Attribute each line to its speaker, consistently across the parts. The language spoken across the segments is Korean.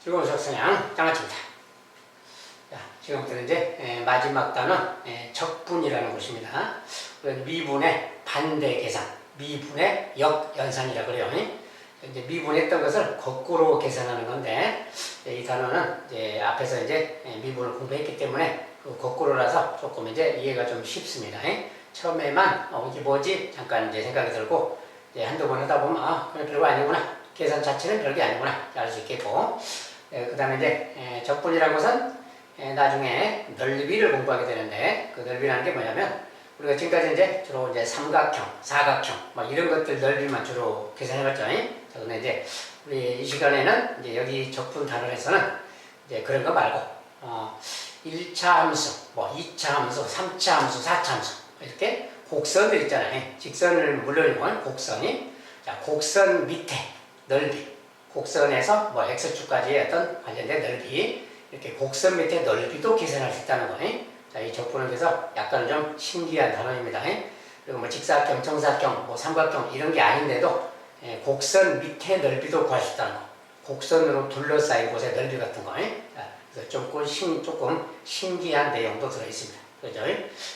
Speaker 1: 즐거운 수학 성향 장아찌입니다. 자, 지금부터 이제 마지막 단원 적분이라는 것입니다. 미분의 반대 계산, 미분의 역연산이라고 그래요. 이제 미분했던 것을 거꾸로 계산하는 건데, 이 단원은 이제 앞에서 이제 미분을 공부했기 때문에 그 거꾸로라서 조금 이제 이해가 좀 쉽습니다. 처음에만 이게 뭐지 잠깐 이제 생각이 들고 이제 한두 번 하다 보면 그냥 별거 아니구나, 계산 자체는 별게 아니구나 알 수 있겠고, 그 다음에 이제 적분이라는 것은 나중에 넓이를 공부하게 되는데, 그 넓이라는 게 뭐냐면 우리가 지금까지 이제 주로 이제 삼각형, 사각형 막 이런 것들 넓이만 주로 계산해봤죠. 자, 근데 이제 우리 이 시간에는 이제 여기 적분 단원에서는 이제 그런 거 말고 1차 함수, 뭐 2차 함수, 3차 함수, 4차 함수 이렇게 곡선들 있잖아요. 직선을 물론이고 곡선이, 자, 곡선 밑에 넓이, 곡선에서 뭐 x축까지의 어떤 관련된 넓이, 이렇게 곡선 밑에 넓이도 계산할 수 있다는 거예요. 자, 이 적분은 그래서 약간 좀 신기한 단어입니다. 그리고 뭐 직사각형, 정사각형, 뭐 삼각형 이런 게 아닌데도 곡선 밑에 넓이도 구할 수 있다는 거. 곡선으로 둘러싸인 곳의 넓이 같은 거. 자, 그래서 조금 신기한 내용도 들어있습니다. 그죠?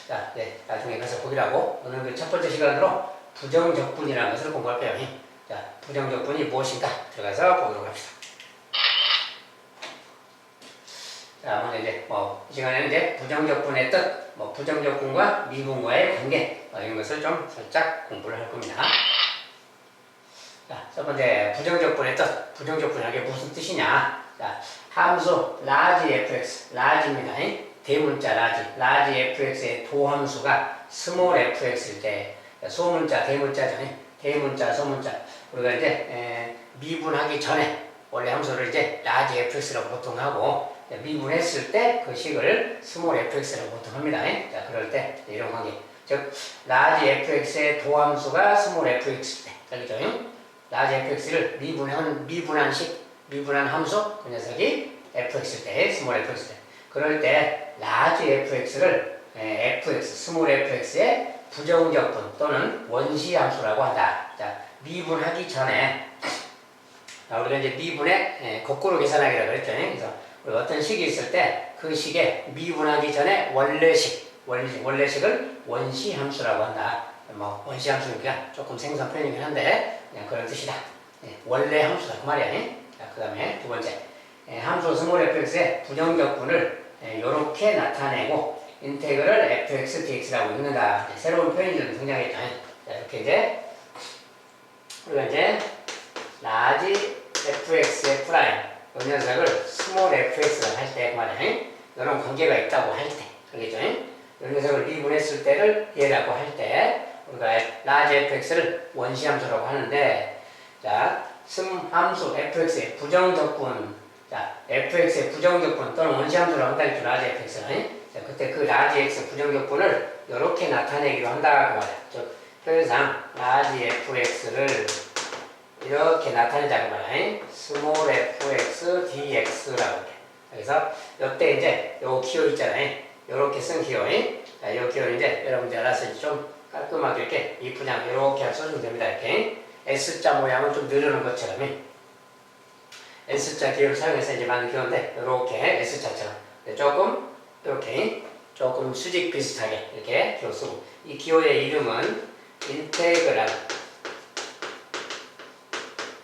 Speaker 1: 자, 나중에 가서 보기라고 오늘 그 첫 번째 시간으로 부정적분이라는 것을 공부할 거예요. 자, 부정적분이 무엇인가 들어가서 보도록 합시다. 자, 먼저 이제 이 시간에는 이제 부정적분의 뜻, 부정적분과 미분과의 관계, 이런 것을 좀 살짝 공부를 할 겁니다. 자, 첫 번째 부정적분의 뜻, 부정적분이라는 게 무슨 뜻이냐? 자, 함수 라지 fx, 라지입니다. 대문자 라지 fx의 도함수가 스몰 fx일 때, 소문자, 대문자죠. 대문자, 소문자. 우리가 이제 미분하기 전에 원래 함수를 이제 라지 fx라고 보통 하고, 미분했을 때 그 식을 스몰 fx라고 보통 합니다. 자, 그럴 때 이런 관계, 즉 라지 fx의 도함수가 스몰 fx일 때, 알겠죠? 라지 fx를 미분한 식, 미분한 함수, 그 녀석이 fx일 때, 스몰 fx일 때, 그럴 때 라지 fx를 fx, 스몰 fx의 부정적분 또는 원시 함수라고 한다. 자, 미분하기 전에, 우리가 이제 미분의 거꾸로 계산하기라고 그랬죠. 그래서 우리가 어떤 식이 있을 때 그 식에 미분하기 전에 원래식을 원시 함수라고 한다. 원시 함수니까 조금 생소한 표현이긴 한데 그냥 그런 뜻이다. 원래 함수다 그 말이야. 자, 그 다음에 두 번째, 함수 스몰 fx의 부정적분을 이렇게 나타내고 인테그럴 fx dx라고 읽는다. 새로운 표현이 좀 등장했죠. 자, 이렇게 이제 우리가 이제 라지 fx의 프라임, 이 녀석을 스몰 fx라고 할 때 말이야. 이런 관계가 있다고 할 때, 알겠죠? 이 녀석을 미분했을 때를 얘라고 할 때 우리가 라지 fx를 원시 함수라고 하는데, 자, 함수 fx의 부정적분, 자, fx의 부정적분 또는 원시 함수라고 한다 했죠. 라지 fx는. 자, 그때 그 라지 x 부정적분을 이렇게 나타내기로 한다 그 말이야. 즉 표현상 라지 fx를 이렇게 나타내자 그 말이야. 스몰 fx dx라고 해. 그래서 이때 이제 요 기호 있잖아요. 요렇게 쓴 기호. 자, 요 기호는 이제 여러분들 알아서 좀 깔끔하게 이렇게 이쁘장 이렇게 써주면 됩니다. 이렇게 S자 모양은 좀 늘어놓은 것처럼 S자 기호를 사용해서 이제 만든 기호인데, 이렇게 S자처럼 조금 이렇게 조금 수직 비슷하게 이렇게 기호 쓰고, 이 기호의 이름은 인테그랄.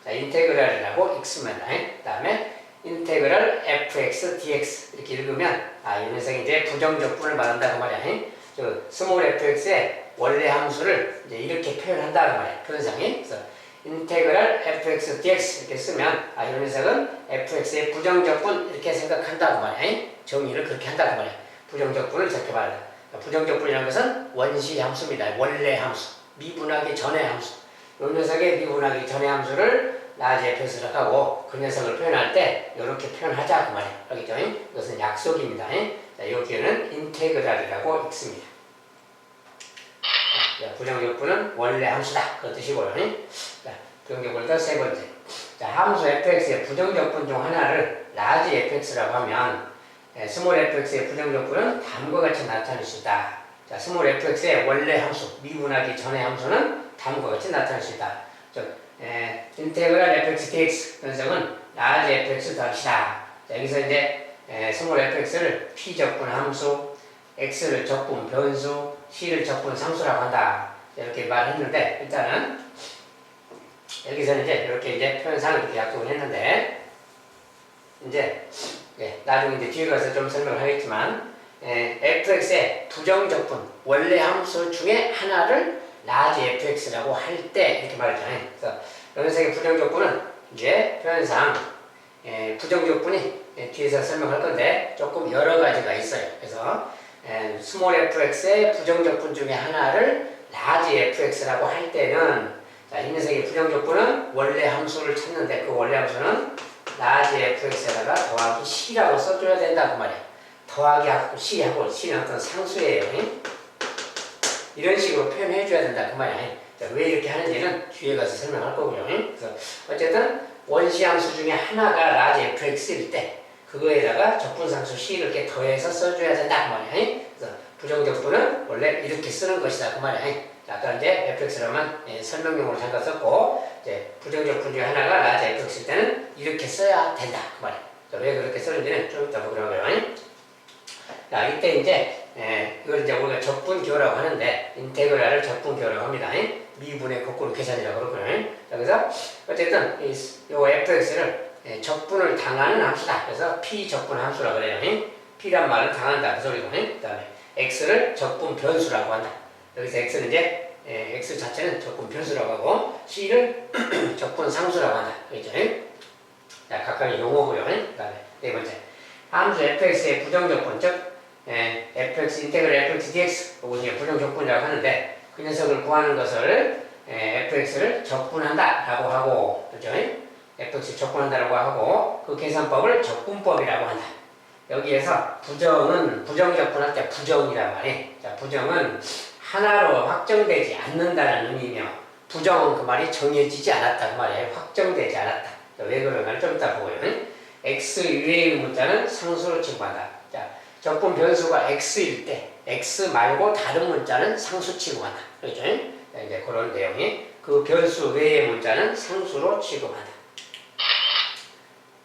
Speaker 1: 자, 인테그랄이라고 읽습니다. 그 다음에 인테그랄 fx dx 이렇게 읽으면 이 녀석이 이제 부정적분을 말한다 그 말이야. 저 스몰 fx의 원래 함수를 이제 이렇게 표현한다 그 말이야. 표현상이. 그래서 인테그랄 fx dx 이렇게 쓰면 이 녀석은 fx의 부정적분 이렇게 생각한다 그 말이야. 정의를 그렇게 한다 그 말이야. 부정적분을 저렇게 말한다. 부정적분이라는 것은 원시 함수입니다. 원래 함수, 미분하기 전의 함수. 이 녀석의 미분하기 전의 함수를 라지 fx라고 하고, 그 녀석을 표현할 때 이렇게 표현하자 그 말이에요. 알겠죠? 이것은 약속입니다. 자, 이 기호는 인테그랄이라고 읽습니다. 자, 부정적분은 원래 함수다 그런 뜻이고요. 자, 부정적분부터 세 번째, 자, 함수 fx의 부정적분 중 하나를 라지 fx라고 하면 스몰 fx의 부정적분은 다음과 같이 나타낼 수 있다. 자, 스몰 fx의 원래 함수, 미분하기 전의 함수는 다음과 같이 나타낼 수 있다. 즉 인테그랄 fx dx 녀석은 라지 fx 더하기다. 자, 여기서 이제 스몰 fx를 p 적분 함수, x를 적분 변수, c를 적분 상수라고 한다. 이렇게 말했는데 일단은 여기서는 이제 이렇게 이제 표현상을 이렇게 약속을 했는데 이제 나중에 이제 뒤에 가서 좀 설명을 하겠지만 fx의 부정적분 원래 함수 중에 하나를 라지 fx라고 할 때 이렇게 말했잖아요. 그래서 여기서의 부정적분은 이제 표현상 부정적분이 뒤에서 설명할 건데 조금 여러 가지가 있어요. 그래서 스몰 fx의 부정적분 중에 하나를 라지 fx라고 할 때는 자, 이 녀석의 부정적분은 원래 함수를 찾는데 그 원래 함수는 라지 fx에다가 더하기 c라고 써줘야 된다 그 말이야. 더하기 하고 c하고 c는 어떤 상수예요. 이런 식으로 표현해 줘야 된다 그 말이야. 자, 왜 이렇게 하는지는 뒤에 가서 설명할 거고요. 그래서 어쨌든 원시 함수 중에 하나가 라지 fx일 때 그거에다가 적분상수 c를 이렇게 더해서 써줘야 된다 그 말이야. 그래서 부정적분은 원래 이렇게 쓰는 것이다 그 말이야. 아까 이제 fx라면 설명용으로 잠깐 썼고 이제 부정적분 중에 하나가 라지 fx일 때는 이렇게 써야 된다 그 말이야. 왜 그렇게 쓰는지는 좀 이따 보기로 하고요. 자, 이때 이제 이걸 이제 우리가 적분기호라고 하는데 인테그랄을 적분기호라고 합니다. 미분의 거꾸로 계산이라고 그러거든요. 자, 그래서 어쨌든 이 fx를 적분을 당하는 함수다. 그래서 p 적분 함수라고 그래요. p란 말은 당한다 그 소리고. 그 다음에 x를 적분 변수라고 한다. 여기서 x는 이제 x 자체는 적분 변수라고 하고 c를 적분 상수라고 한다. 그렇죠? 자, 각각의 용어고요. 그 다음에 네 번째 함수 fx의 부정적분 즉 fx 인테그랄 fx dx 그거 이제 부정적분이라고 하는데 그 녀석을 구하는 것을 fx를 적분한다 라고 하고 그렇죠? fx 적분한다 라고 하고 그 계산법을 적분법이라고 한다. 여기에서 부정은 부정적분할 때 부정이란 말이에요. 자, 부정은 하나로 확정되지 않는다는 의미며 부정은 그 말이 정해지지 않았다 그 말이에요. 확정되지 않았다. 자, 왜 그런가를 좀 이따 보고요. x 이외의 문자는 상수로 취급한다. 자, 적분 변수가 x일 때 x 말고 다른 문자는 상수 취급한다. 그렇죠? 자, 이제 그런 내용이 그 변수 외의 문자는 상수로 취급한다.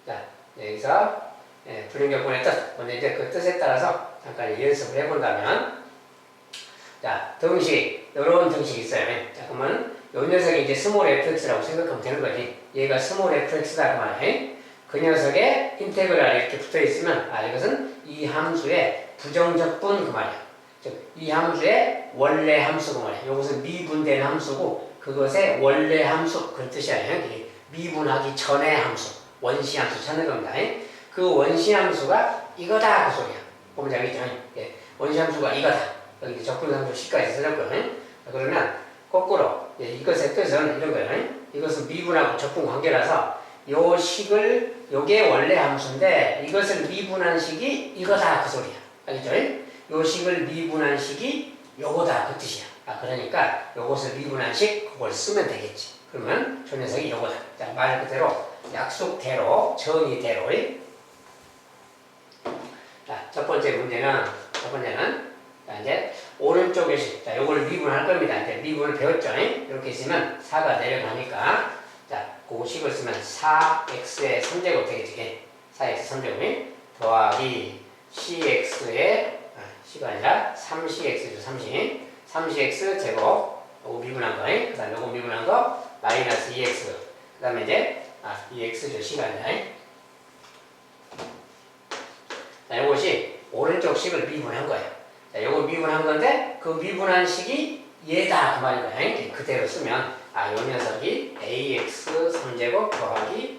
Speaker 1: 자, 여기서 불용적분의 뜻. 먼저 이제 그 뜻에 따라서 잠깐 연습을 해본다면 자, 등식, 이런 등식이 있어요. 자, 그러면 요 녀석이 이제 스몰 fx라고 생각하면 되는 거지. 얘가 스몰 fx다 그 말이에요. 그 녀석에 인테그랄이 이렇게 붙어 있으면 이것은 이 함수의 부정적분 그 말이야. 즉, 이 함수의 원래 함수 그 말이야. 이것은 미분된 함수고 그것의 원래 함수 그런 뜻이 아니에요. 미분하기 전의 함수, 원시 함수 찾는 겁니다. 그 원시 함수가 이거다 그 소리야. 보면 알겠죠? 원시 함수가 이거다. 여기 적분상수 C까지 써졌거든요. 그러면 거꾸로 이것의 뜻은 이런 거예요. 이것은 미분하고 적분 관계라서 요 식을 요게 원래 함수인데 이것을 미분한 식이 이거다 그 소리야. 알겠죠? 요 식을 미분한 식이 요거다 그 뜻이야. 그러니까 요것을 미분한 식 그걸 쓰면 되겠지. 그러면 저 녀석이 요거다. 자, 말 그대로 약속대로 정의대로. 자, 첫 번째 문제는 자, 이제 오른쪽에 자, 요걸 미분할 겁니다. 이제 미분을 배웠죠? 이렇게 있으면 4가 내려가니까 자, 그 식을 쓰면 4x의 3제곱 되겠지. 4x 3제곱 더하기 cx의 c가 아니라 3cx죠. 3cx 제곱 요거 미분한 거. 그 다음에 요거 미분한 거 마이너스 2x 그 다음에 이제 2x죠. c가 아니라 자, 요것이 오른쪽 식을 미분한 거예요. 자, 요거 미분한 건데 그 미분한 식이 얘다 그 말인 거야. 그대로 쓰면 요 녀석이 ax 3제곱 더하기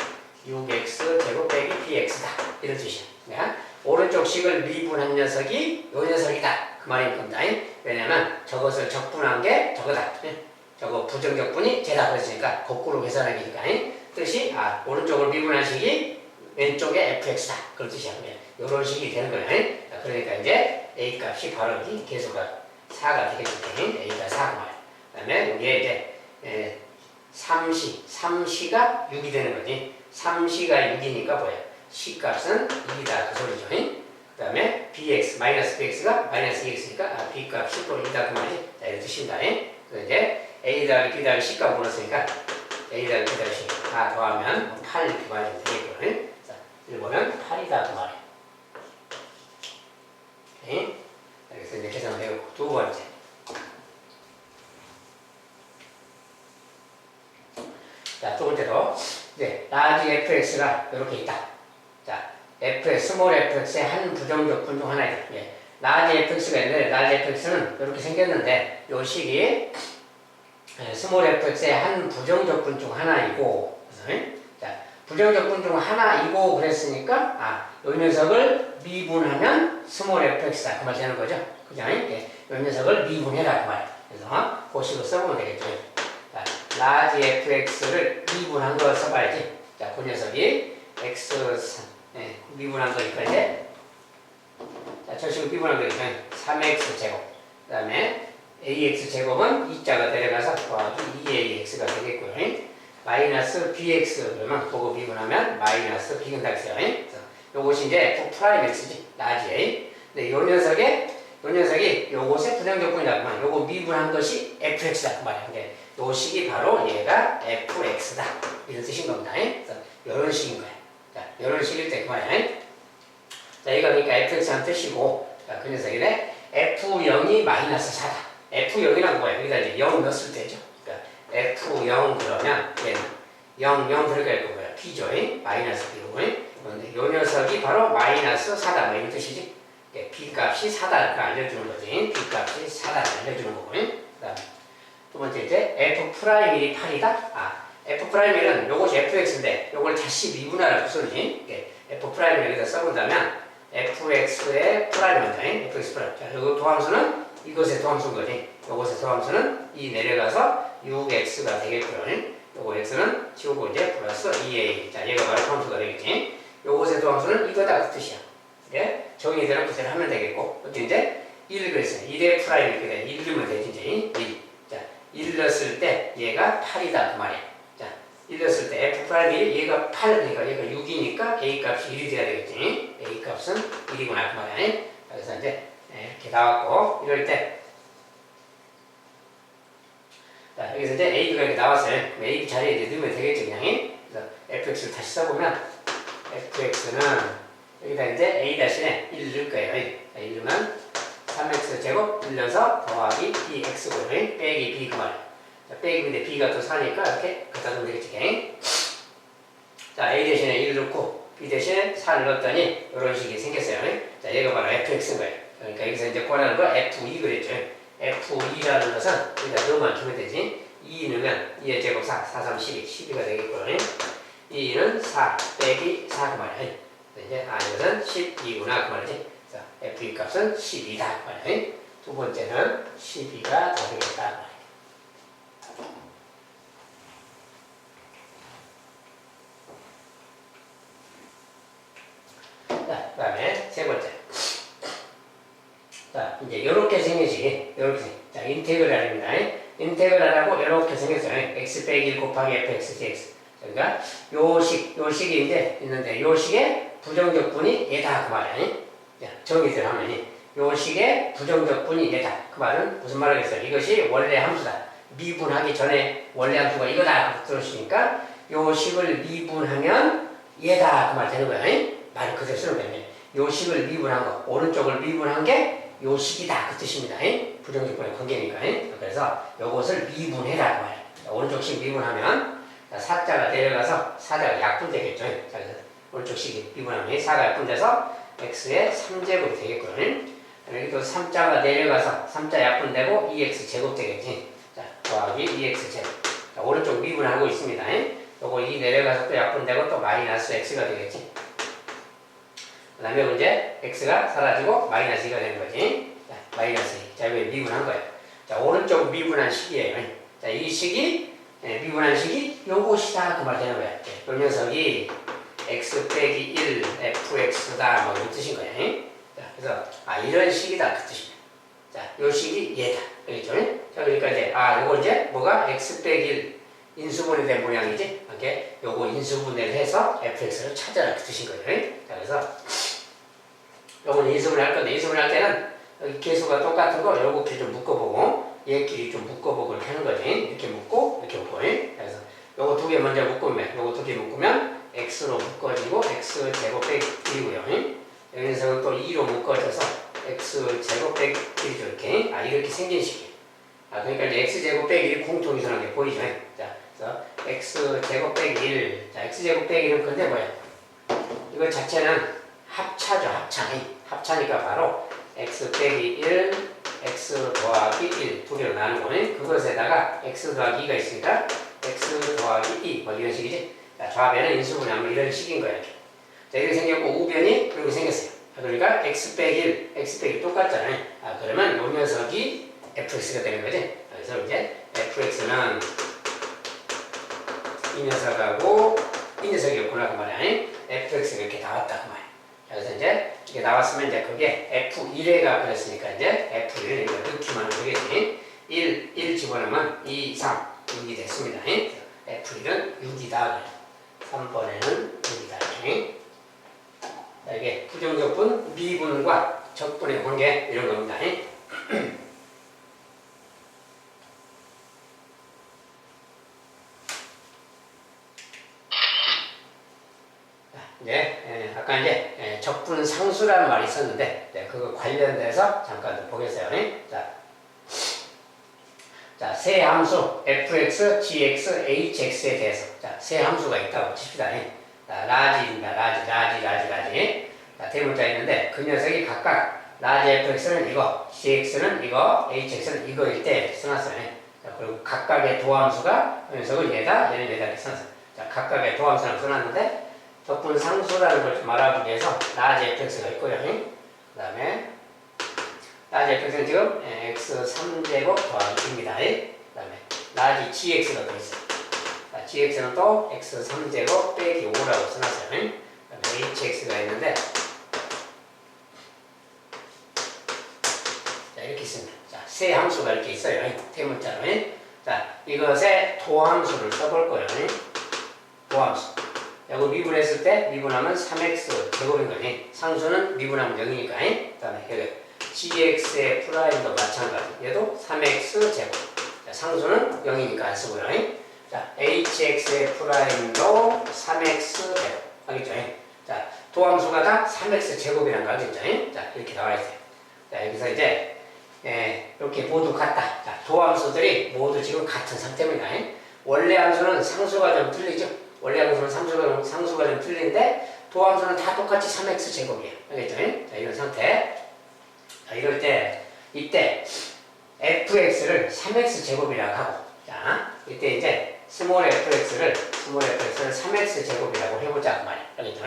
Speaker 1: 6x 제곱 빼기 bx다 이런 뜻이야. 그러니까 오른쪽 식을 미분한 녀석이 요 녀석이다 그 말인 겁니다. 왜냐면 저것을 적분한 게 저거다. 저거 부정적분이 쟤다 그랬으니까 거꾸로 계산하기니까 뜻이 오른쪽을 미분한 식이 왼쪽에 fx다 그런 뜻이야. 이런 식이 되는 거예요. 그러니까 이제 a 값이 바로 이 계수가 4가 되겠지. a가 4가 말이야. 그 다음에 여기에 이제 3c가 6이 되는 거지. 3c가 6이니까 뭐야? c 값은 2이다 그 소리죠. 그 다음에 bx 마이너스 bx가 마이너스 2x니까 b 값이 또 2다 그 말이. 자, 이렇게 뜻입니다. 그래서 이제 a 더하기 b 더하기 c 값 물었으니까 a 더하기 b 더하기 c 다 더하면 8 이렇게 맞으면 되겠고. 자, 여기 보면 8이다 8이다 그 말이에요. 오케이? 그래서 이제 계산을 해놓고 두 번째. 자, 두 번째로 이제 라지 fx가 이렇게 있다. 자, 스몰 fx의 한 부정적분 중 하나이다. 예. 라지 fx가 있는데 라지 fx는 이렇게 생겼는데 요 식이 스몰 fx의 한 부정적분 중 하나이고, 그래서, 자, 부정적분 중 하나이고 그랬으니까 요 녀석을 미분하면 스몰 fx다 그 말 되는 거죠. 그죠? 예. 요 녀석을 미분해라 그 말. 그래서 그 식으로 써보면 되겠죠. 자, 라지 fx를 미분한 걸 써봐야지. 자, 그 녀석이 x 미분한 거니까 이제 자, 저 식으로 미분한 거니까 3x 제곱. 그 다음에 ax 제곱은 2자가 내려가서 더하기 2ax가 되겠고요. 마이너스 bx 그러면 그거 미분하면 마이너스 b근다 했어요. 그래서 요것이 이제 F'X지 라지 A. 근데 요 녀석이 요것의 부정적분이라면 요거 미분한 것이 fx다 그 말이야. 근데 요 식이 바로 얘가 fx다 이런 뜻인 겁니다. 그래서 요런 식인 거야. 자, 요런 식일 때 그 말이야. 자, 이거 그러니까 fx란 뜻이고, 자, 그 녀석이네 f0이 마이너스 4다. f0이란 뭐야? 여기다 이제 0 넣었을 때죠. 그러니까 f0 그러면 얘는 0, 0 들어갈 거고요. p죠. 마이너스 p고. 그런데 요 녀석이 바로 마이너스 4다. 뭐 이런 뜻이지? b 값이 4다를 알려주는 거지. b 값이 4다를 알려주는 거고. 그 다음 두 번째 이제 f'1이 8이다. f'1은 요것이 fx인데 요걸 다시 미분하라고 쓰니 f''을 여기다 써본다면 fx의 프라임입니다. fx 프라임. 자, 요 도함수는 이것의 도함수인 거지. 요것의 도함수는 이 내려가서 6x가 되겠고요. 요거 x는 지우고 이제 플러스 2a. 자, 얘가 바로 도함수가 되겠지. 요것의 도함수는 이거다 그 뜻이야. 예? 정의대로 그대로 하면 되겠고. 어떻게 이제 1 그랬어요. 1의 프라임 이렇게 돼. 1 넣으면 되지 이제. 1. 자, 1 넣었을 때 얘가 8이다 그 말이야. 자, 1 넣었을 때 f'1이 얘가 8, 그러니까 얘가 6이니까 a 값이 1이 돼야 되겠지. a 값은 1이구나 그 말이야. 그래서 이제 이렇게 나왔고, 이럴 때 자, 여기서 이제 a가 이렇게 나왔어요. a 자리에 이제 넣으면 되겠죠 그냥. 그래서 fx를 다시 써보면 fx는 여기다 이제 a 대신에 1 넣을 거예요. 1 넣으면 3x 제곱 1 넣어서 더하기 bx고 빼기 b 그 말. 자, 빼기 근데 b가 또 4니까 이렇게 갖다 놓으면 되겠지. 자, a 대신에 1 넣고 b 대신에 4를 넣었더니 이런 식이 생겼어요. 자, 얘가 바로 fx인 거예요. 그러니까 여기서 이제 구하라는 거 f2 그랬죠. f2라는 것은 여기다 넣으면 주면 되지. 2 넣으면 2의 제곱 4, 4, 3, 12, 12가 되겠고요. 2는 4 빼기 4 그 말이야. 이제 이것은 12구나 그 말이지. 자, f2 값은 12다 그 말이야. 두 번째는 12가 더 되겠다 그 말이야. 자, 그 다음에 세 번째. 자, 이제 이렇게 생기지. 이렇게. 자, 인테그랄입니다. 인테그랄하고 이렇게 생겼어요. x 빼기 1 곱하기 fx dx. 그러니까 요 식이 이제 있는데 요 식의 부정적분이 얘다 그 말이야. 자, 정의대로 하면 요 식의 부정적분이 얘다. 그 말은 무슨 말이겠어요? 이것이 원래 함수다. 미분하기 전에 원래 함수가 이거다 들었으니까 요 식을 미분하면 얘다 그 말 되는 거야. 말을 그대로 쓰는 거야. 요 식을 미분한 거, 오른쪽을 미분한 게 요 식이다 그 뜻입니다. 부정적분의 관계니까. 그래서 요것을 미분해라 그 말이야. 오른쪽 식 미분하면 4자가 내려가서 4자가 약분되겠죠. 자, 그래서 오른쪽 식이 미분하면 4가 약분돼서 x의 3제곱이 되겠고요. 여기 또 3자가 내려가서 3자 약분되고 2x 제곱 되겠지. 자, 더하기 2x 제곱. 자, 오른쪽 미분하고 있습니다. 요거 2 내려가서 또 약분되고 또 마이너스 x가 되겠지. 그 다음에 이제 x가 사라지고 마이너스 2가 되는 거지. 자, 마이너스 2. 자, 이거 미분한 거예요. 자, 오른쪽 미분한 식이에요. 자, 이 식이 미분한 식이 요것이다 그 말 되는 거야. 요 녀석이 x 빼기 1 fx다 뭐 이런 뜻인 거야. 자, 그래서 이런 식이다 그 뜻입니다. 자, 요 식이 얘다. 그렇죠? 자, 그러니까 이제 요거 이제 뭐가 x 빼기 1 인수분해 된 모양이지. 이렇게 요거 인수분해를 해서 fx를 찾아라 그 뜻인 거예요. 자, 그래서 요거는 인수분해 할 건데 인수분해 할 때는 여기 개수가 똑같은 거 요렇게 좀 묶어보고 얘끼리 좀 묶어보고 이렇게 하는 거지. 이렇게 묶고 이렇게 묶고. 그래서 요거 두 개 먼저 묶으면 요거 두 개 묶으면 x로 묶어지고 x 제곱 빼기 1이고요. x제곱 빼기 1이죠. 이렇게. 이렇게 생긴 식이에요. 그러니까 이제 x제곱 빼기 1이 공통이선한 게 보이죠. 자, 그래서 x제곱 빼기 1. 자, x제곱 빼기 1은 근데 뭐야? 이거 자체는 합차죠. 합차니까 바로 x 빼기 1, x 더하기 1 두 개로 나누고 그것에다가 x 더하기 2가 있으니까 x 더하기 2 뭐 이런 식이지. 자, 좌변은 인수분해하면 이런 식인 거야. 자, 이렇게 생겼고 우변이 이렇게 생겼어요. 그러니까 x 빼기 1, x 빼기 1 똑같잖아요. 그러면 요 녀석이 fx가 되는 거지. 그래서 이제 fx는 이 녀석하고 이 녀석이었구나 그 말이야. fx가 이렇게 나왔다 그 말이야. 그래서 이제 이게 나왔으면 이제 그게 f1에가 그랬으니까 이제 f1 넣기만 하면 되겠지. 1 집어넣으면 2, 3, 6이 됐습니다. f1은 6이다. 3번에는 6이다. 자, 이게 부정적분, 미분과 적분의 관계 이런 겁니다. 이제 아까 이제 적분 상수라는 말이 있었는데 그거 관련돼서 잠깐 보겠어요. 자, 세 함수 fx, gx, hx에 대해서 세 함수가 있다고 칩시다. 라지입니다. 라지. 자, 대문자 있는데 그 녀석이 각각 라지 fx는 이거, gx는 이거, hx는 이거일 때 써놨어요. 자, 그리고 각각의 도함수가 그 녀석은 얘다, 얘는 얘다 이렇게 써놨어요. 자, 각각의 도함수를 써놨는데 적분 상수라는 걸 좀 알아보기 위해서 라지 fx가 있고요. 그 다음에 라지 fx는 지금 x 3제곱 더하기 2입니다. 그 다음에 라지 gx가 또 있어요. gx는 또 x 3제곱 빼기 5라고 써놨어요. 그 다음에 hx가 있는데 자, 이렇게 있습니다. 자, 세 함수가 이렇게 있어요. 대문자로. 자, 이것의 도함수를 써볼 거예요. 도함수. 이거 미분했을 때 미분하면 3x 제곱인 거니 상수는 미분하면 0이니까. 그 다음에 여기 gx의 프라임도 마찬가지. 얘도 3x 제곱. 자, 상수는 0이니까 안 쓰고요. 자, hx의 프라임도 3x 제곱. 알겠죠? 자, 도함수가 다 3x 제곱이라는 거 알겠죠? 자, 이렇게 나와 있어요. 자, 여기서 이제 이렇게 모두 같다. 자, 도함수들이 모두 지금 같은 상태입니다. 원래 함수는 상수가 좀 틀리죠? 원래 함수는 상수가 좀 틀린데 도함수는 다 똑같이 3x 제곱이에요. 알겠죠? 자, 이런 상태. 자, 이럴 때 이때 fx를 3x 제곱이라고 하고 자, 이때 이제 스몰 fx를 3x 제곱이라고 해보자 그 말이에요. 알겠죠?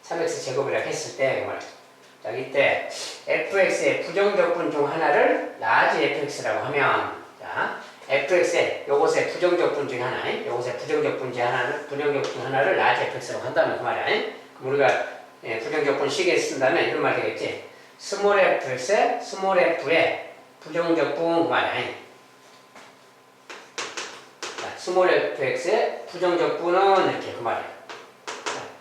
Speaker 1: 3x 제곱이라고 했을 때 그 말이에요. 자, 이때 fx의 부정적분 중 하나를 라지 fx라고 하면 자, fx의 요것의 부정적분 중 하나, 요것의 부정적분 중 하나를 라지 fx라고 한다면 그 말이야. 그럼 우리가 부정적분 시계에 쓴다면 이런 말 되겠지. 스몰 fx의 스몰 f의 부정적분 그 말이야. 자, 스몰 fx의 부정적분은 이렇게 그 말이야.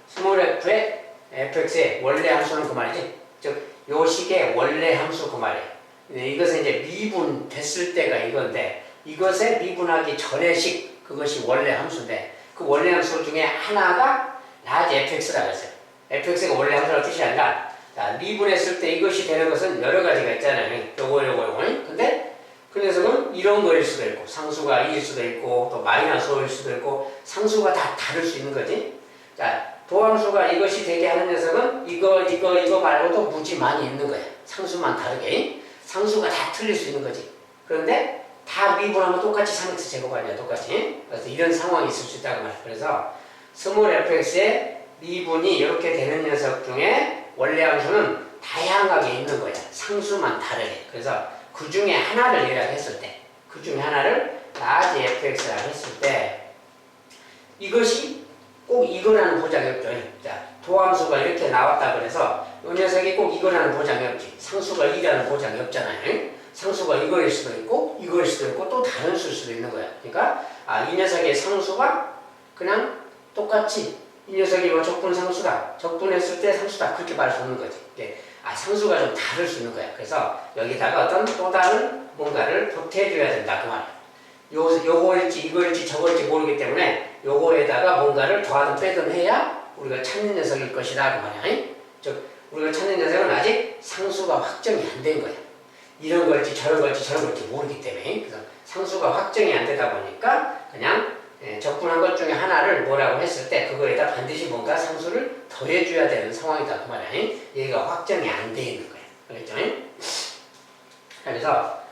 Speaker 1: 스몰 f의 fx의 원래 함수는 그 말이지. 즉, 요 식의 원래 함수 그 말이에요. 이것은 이제 미분 됐을 때가 이건데, 이것에 미분하기 전의 식, 그것이 원래 함수인데, 그 원래 함수 중에 하나가 라지 fx라고 했어요. fx가 원래 함수라는 뜻이 아니라, 자, 미분했을 때 이것이 되는 것은 여러 가지가 있잖아요. 요거. 근데, 그 녀석은 이런 거일 수도 있고, 상수가 2일 수도 있고, 또 마이너스 5일 수도 있고, 상수가 다 다를 수 있는 거지. 자, 도함수가 이것이 되게 하는 녀석은 이거 말고도 무지 많이 있는 거야. 상수만 다르게. 상수가 다 틀릴 수 있는 거지. 그런데 다 미분하면 똑같이 3x 제곱 아니야, 똑같이. 그래서 이런 상황이 있을 수 있다고 말이야. 그래서 스몰 fx의 미분이 이렇게 되는 녀석 중에 원래 함수는 다양하게 있는 거야. 상수만 다르게. 그래서 그 중에 하나를 예약했을 때, 그 중에 하나를 라지 fx라고 했을 때 이것이 꼭 이거라는 보장이 없죠. 자, 도함수가 이렇게 나왔다 그래서 이 녀석이 꼭 이거라는 보장이 없지. 상수가 2라는 보장이 없잖아요. 상수가 이거일 수도 있고 이거일 수도 있고 또 다른 수일 수도 있는 거야. 그러니까 이 녀석의 상수가 그냥 똑같이 이 녀석이 뭐 적분 상수다. 적분했을 때 상수다. 그렇게 말할 수 없는 거지. 상수가 좀 다를 수 있는 거야. 그래서 여기다가 어떤 또 다른 뭔가를 보태줘야 된다. 그 말이야. 요거일지 이거일지 저거일지 모르기 때문에 요거에다가 뭔가를 더하든 빼든 해야 우리가 찾는 녀석일 것이다 그 말이야. 즉 우리가 찾는 녀석은 아직 상수가 확정이 안 된 거야. 이런 걸지 저런 걸지 저런 걸지 모르기 때문에. 그래서 상수가 확정이 안 되다 보니까 그냥 적분한 것 중에 하나를 뭐라고 했을 때 그거에다 반드시 뭔가 상수를 더해줘야 되는 상황이다 그 말이야. 얘가 확정이 안 돼 있는 거야. 알겠죠? 그래서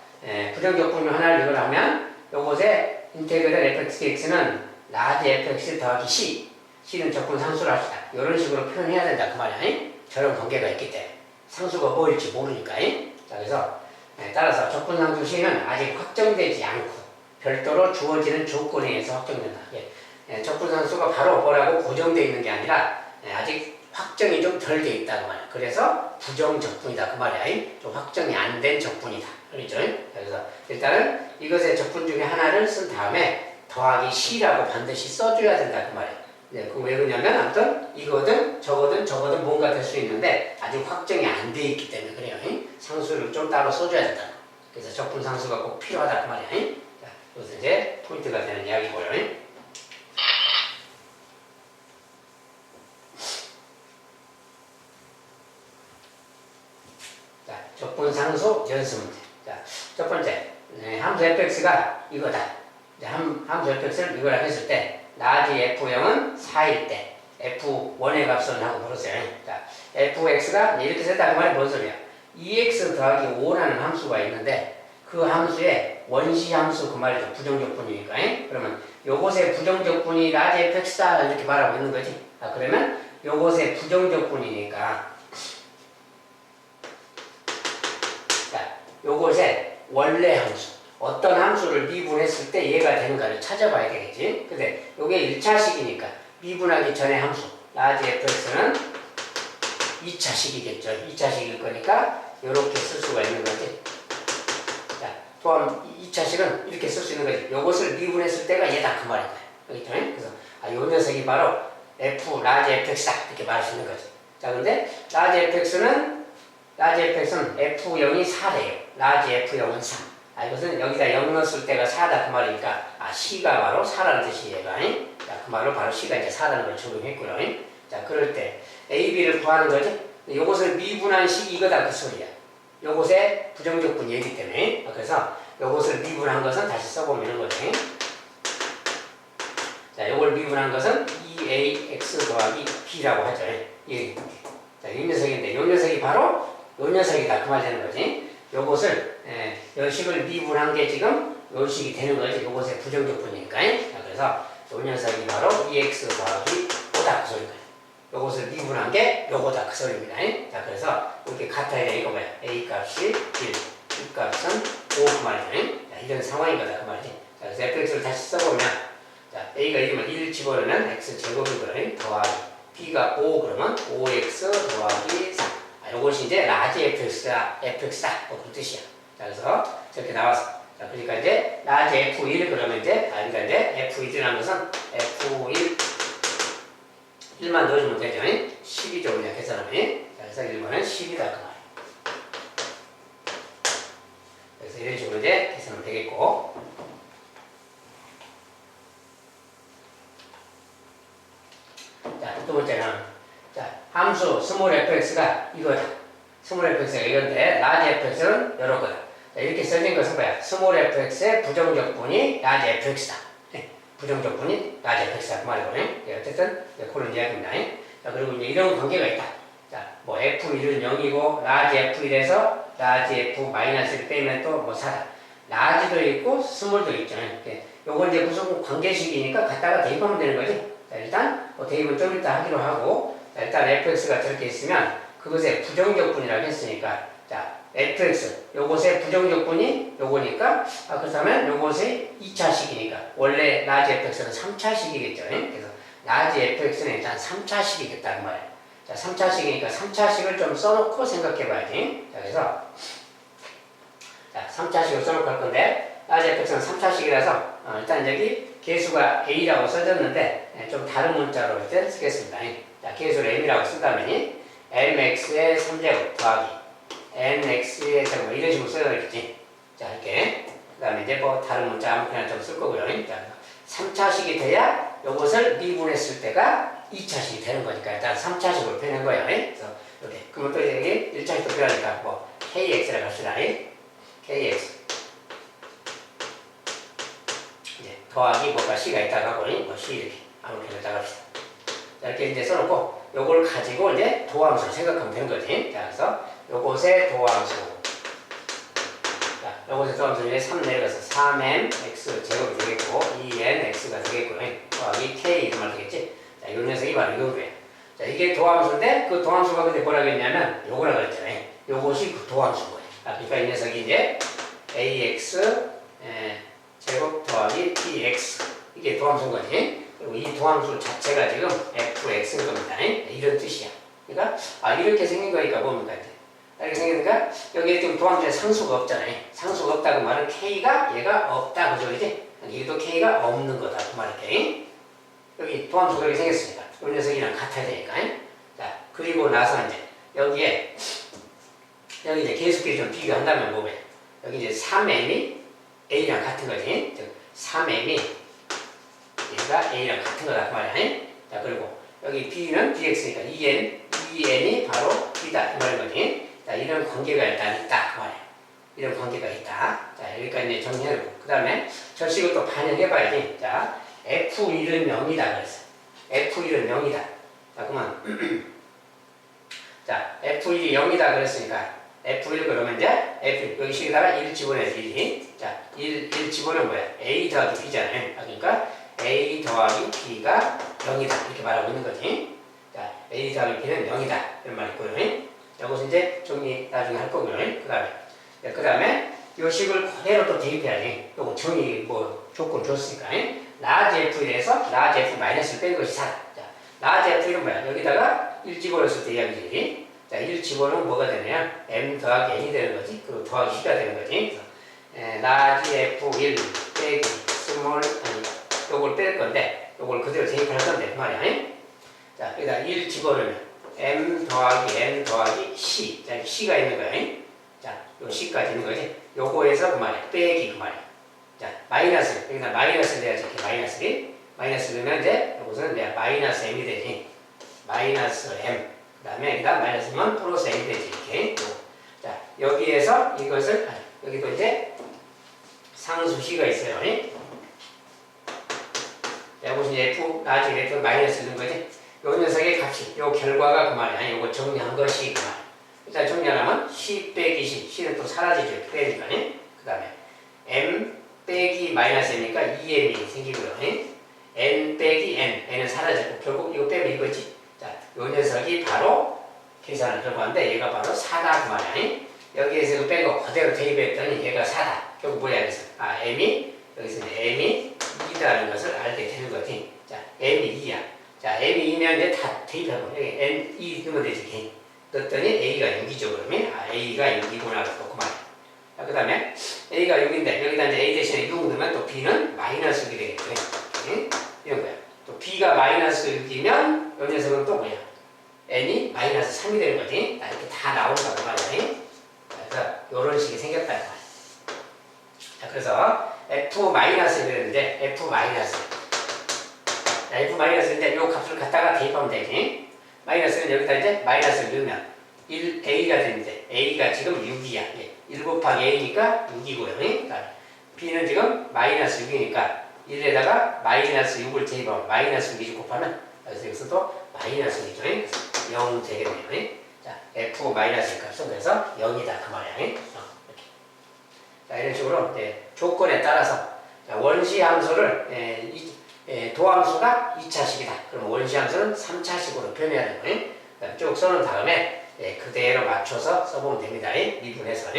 Speaker 1: 부정적분 중 하나를 이걸 하면 요것에 인테그럴 fx dx는 라지 fx 더하기 c, c는 적분 상수를 합시다. 이런 식으로 표현해야 된다 그 말이야. 저런 관계가 있기 때문에 상수가 뭐일지 모르니까. 자, 그래서 따라서 적분 상수 c는 아직 확정되지 않고 별도로 주어지는 조건에 의해서 확정된다. 적분 상수가 바로 뭐라고 고정되어 있는 게 아니라 아직 확정이 좀 덜 돼 있다 그 말이야. 그래서 부정 적분이다 그 말이야. 좀 확정이 안 된 적분이다. 그렇죠? 그래서 일단은 이것의 적분 중에 하나를 쓴 다음에 더하기 c라고 반드시 써줘야 된다 그 말이야. 그거 왜 그러냐면 아무튼 이거든 저거든 뭔가 될 수 있는데 아직 확정이 안 돼 있기 때문에 그래요. 상수를 좀 따로 써줘야 된다. 그래서 적분 상수가 꼭 필요하다 그 말이야. 자, 이것은 이제 포인트가 되는 이야기고요. 자, 적분 상수 연습 문제. 자, 첫 번째 함수 fx가 이거다. 함수 fx를 이거라 했을 때 라지 f0은 4일 때 f1의 값은 하고 물었어요. 자, fx가 이렇게 썼다 그 말이 뭔 소리야? 2x 더하기 5라는 함수가 있는데 그 함수의 원시 함수 그 말이죠. 부정적분이니까. 그러면 요것의 부정적분이 라지 fx다 이렇게 말하고 있는 거지. 그러면 요것의 부정적분이니까 자, 요것의 원래 함수 어떤 함수를 미분했을 때 얘가 되는가를 찾아봐야 되겠지. 근데 요게 1차식이니까 미분하기 전에 함수 라지 fx는 2차식이겠죠. 2차식일 거니까 이렇게 쓸 수가 있는 거지. 자, 또한 2차식은 이렇게 쓸 수 있는 거지. 요것을 미분했을 때가 얘다 그 말인 거야. 그렇죠? 그래서 요 녀석이 바로 f 라지 fx다 이렇게 말할 수 있는 거지. 자, 근데 라지 fx는 f0이 4래요. 라지 f0은 3. 이것은 여기다 0 넣었을 때가 4다 그 말이니까 c가 바로 4라는 뜻이에요. 자, 그 말로 바로 c가 이제 4라는 걸 적용했고요. 자, 그럴 때 a, b를 구하는 거지. 요것을 미분한 식이 이거다 그 소리야. 요것의 부정적분 얘기 때문에. 그래서 요것을 미분한 것은 다시 써보면 이런 거지. 자, 요걸 미분한 것은 2ax 더하기 b라고 하죠. 예. 자, 이 녀석인데 요 녀석이 바로 요 녀석이다 그 말 되는 거지. 요것을 요 식을 미분한 게 지금 요 식이 되는 거지. 요것의 부정적분이니까. 자, 그래서 요 녀석이 바로 2x 더하기 5다 그 소리가. 요것을 미분한 게 요거다 그 소리입니다. 자, 그래서 이렇게 같아야 되니까 뭐야? a 값이 1, b 값은 5 그 말이죠. 자, 이런 상황인 거다 그 말이지. 자, 그래서 fx를 다시 써보면 자, a가 1이면 1 집어넣으면 x 제곱이고요. 더하기 b가 5 그러면 5x 더하기 3. 요것이 이제 라지 fx다 뭐 그런 뜻이야. 자, 그래서 저렇게 나왔어. 자, 그러니까 이제 라지 f1 그러면 이제 그러니까 이제 f1이라는 것은 f1 1만 넣어주면 되죠. 10이죠 그냥 계산하면. 자, 그래서 1번은 10이다 그 말. 그래서 이런 식으로 이제 계산하면 되겠고. 자, 두 번째는 자, 함수 스몰 fx가 이거다. 스몰 fx가 이건데 라지 fx는 이런 거다. 자, 이렇게 써진 것은 뭐야? 스몰 fx의 부정적분이 라지 fx다. 부정적분이 라지 fx다 그 말이거든요. 어쨌든 그런 이야기입니다. 자, 그리고 이제 이런 관계가 있다. 자, 뭐 f1은 0이고 라지 f1에서 라지 f-1을 빼면 또 뭐 4다. 라지도 있고 스몰도 있죠. 요건 이제 무슨 관계식이니까 갖다가 대입하면 되는 거지. 자, 일단 뭐 대입은 좀 이따 하기로 하고. 자, 일단 fx가 저렇게 있으면 그것의 부정적분이라고 했으니까 자, fx 요것의 부정적분이 요거니까 그렇다면 요것의 2차식이니까 원래 라지 fx는 3차식이겠죠. 그래서 라지 fx는 일단 3차식이겠다 그 말이에요. 자, 3차식이니까 3차식을 좀 써놓고 생각해 봐야지. 자, 그래서 자, 3차식을 써놓고 할 건데 라지 fx는 3차식이라서 일단 여기 계수가 a라고 써졌는데 좀 다른 문자로 일단 쓰겠습니다. 자, 계수를 m이라고 쓴다면 mx의 3제곱 더하기 nx의 제곱 이런 식으로 써야 되겠지. 자, 이렇게 그 다음에 이제 뭐 다른 문자 아무거나 좀 쓸 거고요. 자, 3차식이 돼야 이것을 미분했을 때가 2차식이 되는 거니까 일단 3차식으로 표현한 거예요. 그래서 이렇게. 그러면 또 여기 1차식도 필요하니까 뭐 kx라고 합시다. kx 이제 더하기 뭐가 c가 있다고 하고 뭐 c 이렇게 아무렇게 넣다가 합시다. 자, 이렇게 이제 써놓고 요걸 가지고 이제 도함수를 생각하면 되는 거지. 자, 그래서 요것의 도함수. 자, 요것의 도함수는 이제 3 내려가서 3m x 제곱이 되겠고 2n x가 되겠고요. 더하기 k 이런 말 되겠지. 자, 요 녀석이 바로 이거고요. 자, 이게 도함수인데 그 도함수가 근데 뭐라고 했냐면 요거라고 했잖아요. 요것이 그 도함수인 거예요. 아, 그러니까 이 녀석이 이제 ax 제곱 더하기 bx 이게 도함수인 거지. 그리고 이 도함수 자체가 지금 fx인 겁니다. 이런 뜻이야. 그러니까 이렇게 생긴 거니까 뭡니까? 이렇게 생기니까 여기에 지금 도함수에 상수가 없잖아요. 상수가 없다고 말은 k가 얘가 없다 그죠? 이제 여기도 k가 없는 거다 그 말이에요. 여기 도함수가 이렇게 생겼으니까 이 녀석이랑 같아야 되니까. 자, 그리고 나서 이제 여기에 여기 이제 계속해서 좀 비교한다면 뭐예요? 여기 이제 3m이 a랑 같은 거지. 즉 3m이 얘가 a랑 같은 거다 그 말이야. 자, 그리고 여기 b는 bx니까 2n이 바로 b다 그 말인 거지. 자, 이런 관계가 일단 있다 그 말이야. 이런 관계가 있다. 자, 여기까지 이제 정리해놓고 그 다음에 절식을 또 반영해봐야지. 자, f1은 0이다 그랬어. f1은 0이다. 자, 그러면 자, f1이 0이다 그랬으니까 f1 그러면 이제 f1 여기 식에다가 1 집어내서 1이 자, 1 집어넣으면 뭐야? a 더하기 b잖아요. 그러니까 a 더하기 b가 0이다 이렇게 말하고 있는 거지. 자, a 더하기 b는 0이다 이런 말이 있고요. 이것은 이제 정리 나중에 할 거고요. 그 다음에 이 식을 그대로 또 대입해야지. 요거 정의 뭐 조건 줬으니까 라지 f1에서 라지 f 마이너스를 뺀 것이 4. 자, 라지 f1은 뭐야? 여기다가 1 집어넣었을 때 이야기지. 자, 1 집어넣으면 뭐가 되냐? m 더하기 n이 되는 거지. 그리고 더하기 c가 되는 거지. 그래서 라지 f1 빼기 스몰 요걸 뺄 건데 요걸 그대로 대입할 건데 그 말이야. 자, 여기다 1 집어넣으면 m 더하기 n 더하기 c. 자, c가 있는 거야. 자, 요 c까지 있는 거지. 요거에서 그 말이야. 빼기 그 말이야. 자, 마이너스. 여기다 마이너스를 내야지. 이렇게 마이너스를 넣으면 이제 요것은 내가 마이너스 m이 되지. 마이너스 m. 그 다음에 여기다 마이너스면 플러스 m이 되지. 이렇게. 자, 여기에서 이것을 여기도 이제 상수 c가 있어요. 자, 이것은 f 나중에 f 마이너스를 넣은 거지. 요 녀석의 값이, 요 결과가 그 말이야. 요거 정리한 것이 그 말. 일단 정리하려면 c 빼기 c. c는 또 사라지죠. 이렇게 빼니까. 그 다음에 m 빼기 마이너스 m이니까 2m이 생기고요. n 빼기 n은 사라지고 결국 이거 빼면 이거지. 자, 요 녀석이 바로 계산한 결과인데 얘가 바로 4다 그 말이야. 여기에서 이거 빼고 그대로 대입했더니 얘가 4다. 결국 뭐야 그래서 m이 여기서 m이 2다는 것을 알게 되는 거지. 자, m이 2야. 자, m이 2면 이제 다 대입하고 여기 n 2 넣으면 되지. 넣었더니 a가 6이죠. 그러면 a가 6이구나 또 그 말이야. 자, 그 다음에 a가 6인데 여기다 이제 a 대신에 6 넣으면 또 b는 마이너스 6이 되겠죠. 이런 거야. 또 b가 마이너스 6이면 이 녀석은 또 뭐야? n이 마이너스 3이 되는 거지. 이렇게 다 나온다고 말이야. 그래서 이런 식이 생겼다. 자, 그래서 f 마이너스 이랬는데 f 마이너스. 자, f 마이너스인데 이 값을 갖다가 대입하면 되지. 마이너스는 여기다 이제 마이너스를 넣으면 1a가 되는데 a가 지금 6이야. 1 곱하기 a니까 6이고요. b는 지금 마이너스 6이니까 1에다가 마이너스 6을 대입하면 마이너스 6이 곱하면 그래서 여기서 또 마이너스 6이죠. 그래서 0 되겠네요. 자, f 마이너스 값은 그래서 0이다 그 말이야. 이렇게. 자, 이런 식으로 조건에 따라서 원시 함수를 도함수가 2차식이다. 그럼 원시 함수는 3차식으로 변해야 되는 거예요. 쭉 써놓은 다음에 그대로 맞춰서 써보면 됩니다. 미분해서.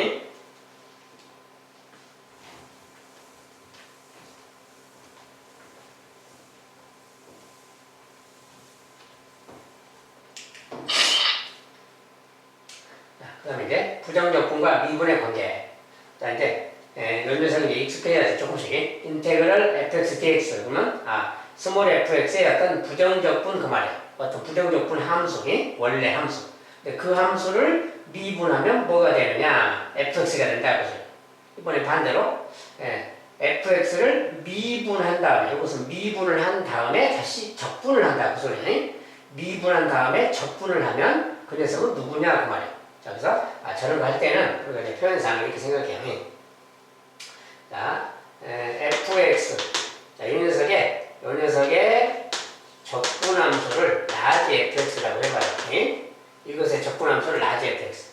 Speaker 1: 그 다음에 이제 부정적분과 미분의 관계. 자, 이제 연료선을 익숙해야지 조금씩. 인테그럴 fx dx. 그러면 스몰 fx의 어떤 부정적분 그 말이야. 어떤 부정적분 함수, 원래 함수. 근데 그 함수를 미분하면 뭐가 되느냐? fx가 된다. 그죠? 이번에 반대로 fx를 미분한 다음에 이것은 미분을 한 다음에 다시 적분을 한다. 그 소리네. 미분한 다음에 적분을 하면 그 녀석은 누구냐 그 말이에요. 자, 그래서 저런 거 할 때는 우리가 이제 표현상 이렇게 생각해요. 자, fx. 자, 이 녀석의 적분함수를 라지 fx라고 해봐요. 이것의 적분함수를 라지 fx.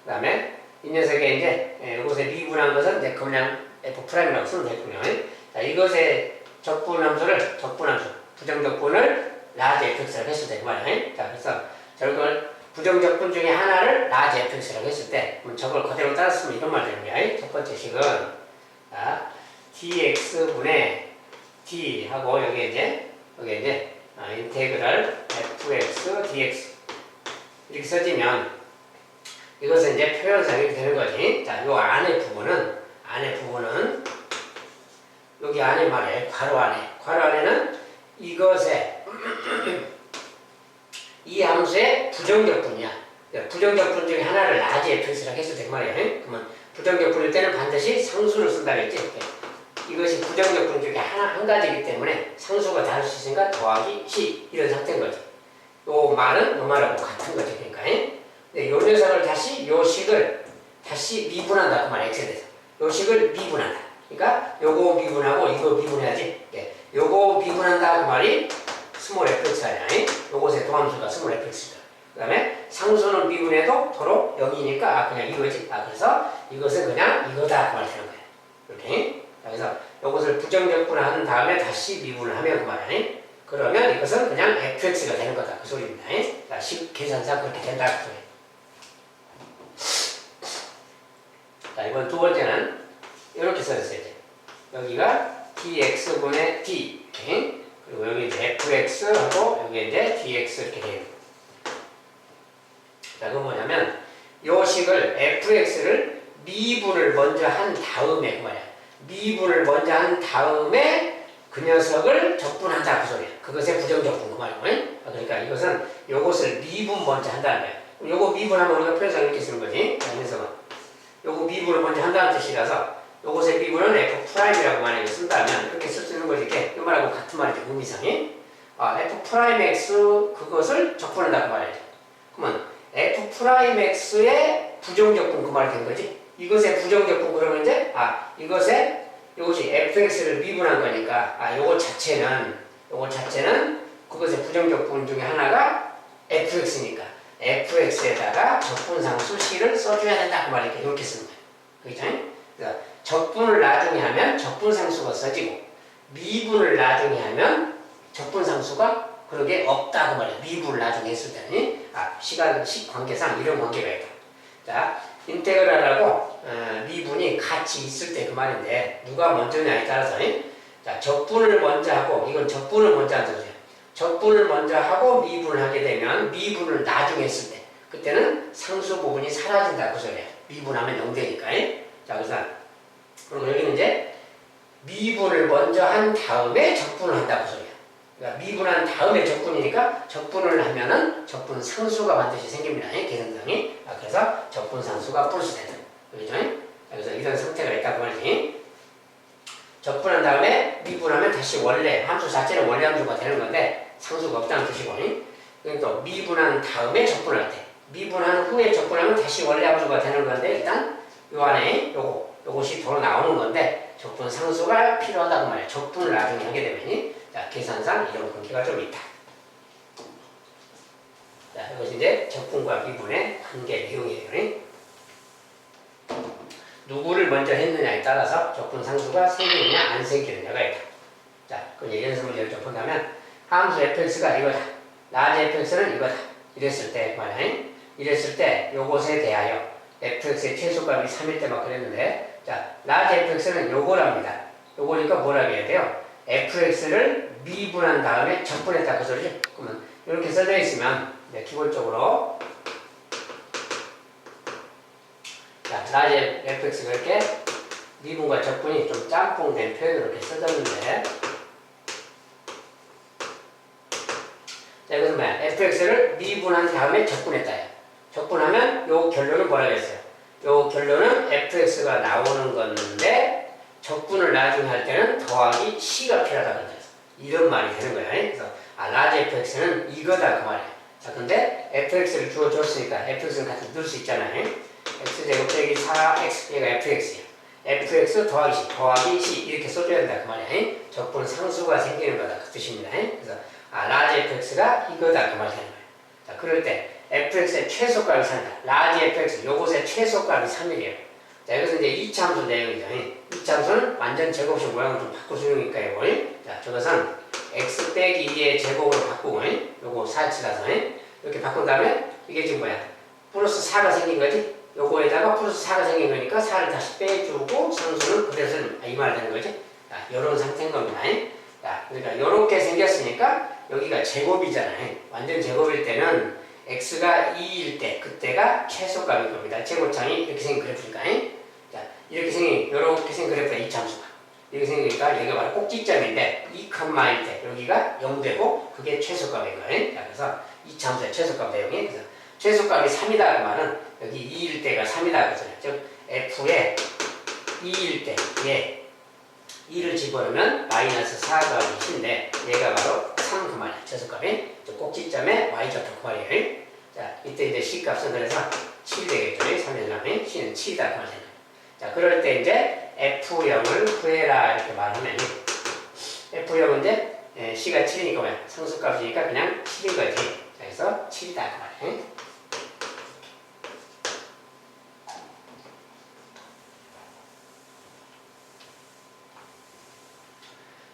Speaker 1: 그 다음에 이 녀석의 이제 이것의 미분한 것은 이제 그냥 f'이라고 쓰면 되겠군요. 자, 이것의 적분함수를 부정적분을 라지 fx라고 했을 때 그 말이에요. 자, 그래서 저걸 부정적분 중에 하나를 라지 fx라고 했을 때 저걸 그대로 따라 쓰면 이런 말이 되는 거야. 첫 번째 식은 자, dx분의 d 하고 여기 이제 인테그랄 fx dx 이렇게 써지면 이것은 이제 표현상 이렇게 되는 거지. 자, 요 안에 부분은 여기 안에 말해 괄호 안에는 이것의 이 함수의 부정적분이야. 부정적분 중에 하나를 라지 fx라고 했을 때 그 말이야. 그러면 부정적분일 때는 반드시 상수를 쓴다 그랬지. 이것이 부정적분 중에 한 가지이기 때문에 상수가 다를 수 있으니까 더하기 c 이런 상태인 거지. 요 말은 요 말하고 같은 거지. 그러니까. 근데 요 녀석을 요 식을 다시 미분한다 그 말이야. x에 대해서. 요 식을 미분한다. 그러니까 요거 미분하고 이거 미분해야지. 요거 미분한다 그 말이 스몰 fx가 아니야. 요것의 도함수가 스몰 fx다. 그 다음에 상수는 미분해도 서로 0이니까 그냥 이거지. 그래서 이것은 그냥 이거다 그 말이 되는 거야. 이렇게. 그래서 요것을 부정적분한 다음에 다시 미분을 하면 그 말이야. 그러면 이것은 그냥 fx가 되는 거다 그 소리입니다. 자, 식 계산상 그렇게 된다 그 소리. 자, 이번 두 번째는 이렇게 써졌어요. 이제. 여기가 dx분의 d 이렇게. 그리고 여기 이제 fx하고 여기 이제 dx 이렇게 돼요. 자, 그건 뭐냐면 요 식을 fx를 미분을 먼저 한 다음에 그 말이야. 미분을 먼저 한 다음에 그 녀석을 적분한다 그 소리야. 그것의 부정적분 그 말이고. 그러니까 이것은 요것을 미분 먼저 한다는 거야. 요거 미분하면 우리가 표현상 이렇게 쓰는 거지. 자, 이 녀석은 요거 미분을 먼저 한다는 뜻이라서 요것의 미분은 f'이라고 만약에 쓴다면 이렇게 쓸 수 있는 거지. 이렇게 이 말하고 같은 말이죠. 의미상이. f'x 그것을 적분한다 그 말이죠. 그러면 f'x의 부정적분 그 말이 된 거지. 이것의 부정적분 그러면 이제 이것이 fx를 미분한 거니까 요거 자체는 그것의 부정적분 중에 하나가 fx니까 fx에다가 적분상수 c를 써줘야 된다 그 말이니까 이렇게 쓰는 거예요. 그렇죠? 그러니까 적분을 나중에 하면 적분상수가 써지고 미분을 나중에 하면 적분상수가 그러게 없다 그 말이에요. 미분을 나중에 했을 때는 식 관계상 이런 관계가 있다. 자, 인테그랄하고 미분이 같이 있을 때 그 말인데 누가 먼저냐에 따라서 자, 적분을 먼저 하고 이건 적분을 먼저 하는 거죠. 적분을 먼저 하고 미분을 하게 되면 미분을 나중에 했을 때 그때는 상수 부분이 사라진다 그 소리야. 미분하면 0 되니까. 자, 그래서 그리고 여기는 이제 미분을 먼저 한 다음에 적분을 한다 그 소리야. 그러니까 미분한 다음에 적분이니까 적분을 하면은 적분 상수가 반드시 생깁니다. 계산상이. 그래서 적분 상수가 플러스 된다. 그렇죠? 그래서 이런 상태가 있다고 말이지. 적분한 다음에 미분하면 다시 원래 함수 자체는 원래 함수가 되는 건데 상수가 없다는 뜻이고. 그러니까 또 미분한 다음에 적분을 할 때. 미분한 후에 적분하면 다시 원래 함수가 되는 건데 일단 요 안에 요것이 더 나오는 건데 적분 상수가 필요하다고 말이야. 적분을 나중에 하게 되면 자, 계산상 이런 관계가 좀 있다. 자, 이것이 이제 적분과 미분의 관계 내용이에요. 누구를 먼저 했느냐에 따라서 적분 상수가 생기느냐 안 생기느냐가 있다. 자, 그럼 이제 연습 문제를 좀 본다면 함수 fx가 이거다. 라지 fx는 이거다. 이랬을 때 말이야. 이랬을 때 요것에 대하여 fx의 최소값이 3일 때 막 그랬는데 자, 라지 fx는 요거랍니다. 요거니까 뭐라고 해야 돼요? fx를 미분한 다음에 적분했다 그 소리죠. 그러면 이렇게 써져 있으면 기본적으로 자, 라지 fx가 이렇게 미분과 적분이 좀 짬뽕된 표현으로 이렇게 써졌는데 자, 이것은 뭐야? fx를 미분한 다음에 적분했다. 적분하면 요 결론은 뭐라고 했어요? 요 결론은 fx가 나오는 건데 적분을 나중에 할 때는 더하기 c가 필요하다는 거죠. 이런 말이 되는 거야. 그래서 라지 fx는 이거다 그 말이야. 자, 근데 fx를 주어줬으니까 fx는 같이 넣을 수 있잖아요. x제곱 빼기 4x 얘가 fx야. fx 더하기 c 더하기 c 이렇게 써줘야 된다 그 말이야. 적분 상수가 생기는 거다 그 뜻입니다. 그래서 라지 fx가 이거다 그 말이 되는 거야. 자, 그럴 때 fx의 최소값이 3이다. 라지 fx 요것의 최소값이 3이래요. 자, 이것은 이제 이차함수 내용이죠. 이차함수는 완전 제곱식 모양을 좀 바꿔주니까 이거. 자, 저것은 x 빼기 2의 제곱으로 바꾸고 요거 4x라서 이렇게 바꾼 다음에 이게 지금 뭐야? 플러스 4가 생긴 거지? 요거에다가 플러스 4가 생긴 거니까 4를 다시 빼주고 상수는 그대로 쓰는 이 말 되는 거지? 자, 요런 상태인 겁니다. 자, 그러니까 요렇게 생겼으니까 여기가 제곱이잖아요. 완전 제곱일 때는 x가 2일 때 그때가 최소값인 겁니다. 제곱창이 이렇게 생긴 그래프니까. 자, 이렇게 생긴 요렇게 생긴 그래프가 이차함수가. 이렇게 생기니까 여기가 바로 꼭지점인데 2,1일 때 여기가 0되고 그게 최소값인 거예요. 자, 그래서 이차함수의 최소값 내용이 그래서 최소값이 3이다 그 말은 여기 2일 때가 3이다 그잖아요. 즉 f에 2일 때에 2를 집어넣으면 마이너스 4 더하기 10인데 얘가 바로 3 그 말이야. 최소값이 꼭지점에 y좌표 그 말이에요. 자, 이때 이제 c 값은 그래서 7 되겠죠. 3의 다음에 c는 7이다 그 말이에요. 자, 그럴 때 이제 F0을 구해라 이렇게 말하면 F0은 이제 C가 7이니까 뭐야? 상수값이니까 그냥 7인 거지. 자, 그래서 7이다 그 말이에요.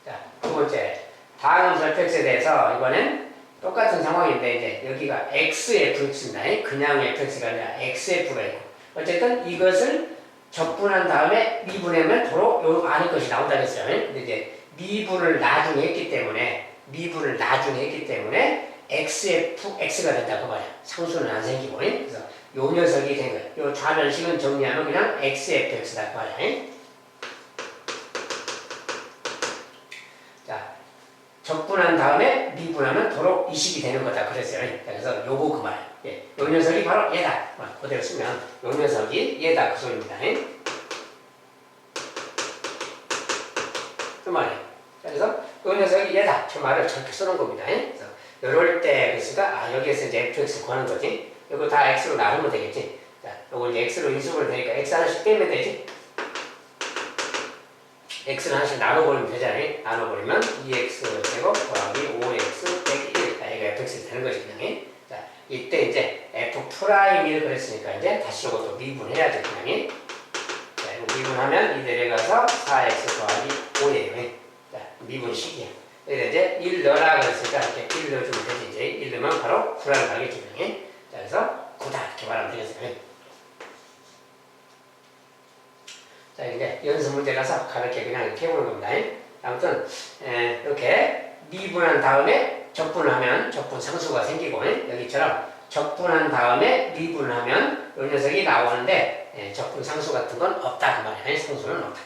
Speaker 1: 자, 두 번째 다항함수 fx에 대해서 이번엔 똑같은 상황인데 이제 여기가 xfx입니다. 그냥 fx가 아니라 xf가 있고 어쨌든 이것을 적분한 다음에 미분하면 도로 요 안의 것이 나온다 그랬어요. 근데 이제 미분을 나중에 했기 때문에 x가 된다 그 말이야. 상수는 안 생기고. 그래서 요 녀석이 된 거야. 요 좌변식은 정리하면 그냥 xfx다 그 말이야. 자, 적분한 다음에 미분하면 도로 이식이 되는 거다 그랬어요. 그래서 요거 그 말이야. 예, 요 녀석이 바로 얘다. 그대로 쓰면 요 녀석이 얘다 그 소리입니다. 그 말이에요. 그래서 요 녀석이 얘다. 저 말을 저렇게 써놓은 겁니다. 그래서 요럴 때 그래서가 여기에서 이제 fx 구하는 거지. 요거 다 x로 나누면 되겠지. 자, 요거 이제 x로 인수분해 되니까 x 하나씩 빼면 되지. x를 하나씩 나눠버리면 되잖아요. 나눠버리면 2x 제곱 더하기 5x 빼기 1. 자, 이거 fx 되는 거지 그냥. 자, 이때 이제 f'1을 그랬으니까 이제 다시 이것도 미분해야죠 그냥. 자, 이거 미분하면 이 내려가서 4x 더하기 5예요. 자, 미분식이야. 여기다 이제 1 넣어라 그랬으니까 이렇게 1 넣어주면 되지. 이제 1 넣으면 바로 9라는 가겠죠 그냥. 자, 그래서 9다 이렇게 말하면 되겠어요. 자, 이제 연습 문제라서 가볍게 그냥 이렇게 해보는 겁니다. 아무튼 이렇게 미분한 다음에 적분하면 적분 상수가 생기고 여기처럼 적분한 다음에 미분하면 이 녀석이 나오는데 적분 상수 같은 건 없다 그 말이야. 상수는 없다.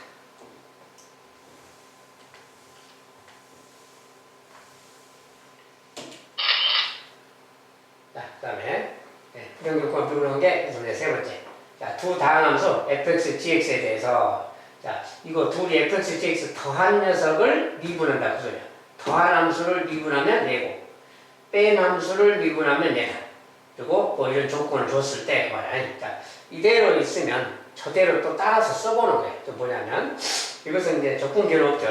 Speaker 1: 자, 그 다음에 부정요건 비교하는 게 세 번째. 자, 두 다항함수 fx, gx에 대해서 자, 이거 둘이 fx, gx 더한 녀석을 미분한다 그 소리야. 더한 함수를 미분하면 얘고 뺀 함수를 미분하면 얘다. 그리고 뭐 이런 조건을 줬을 때 그 말이야. 자, 이대로 있으면 저대로 또 따라서 써보는 거예요. 또 뭐냐면 이것은 이제 적분기는 없죠.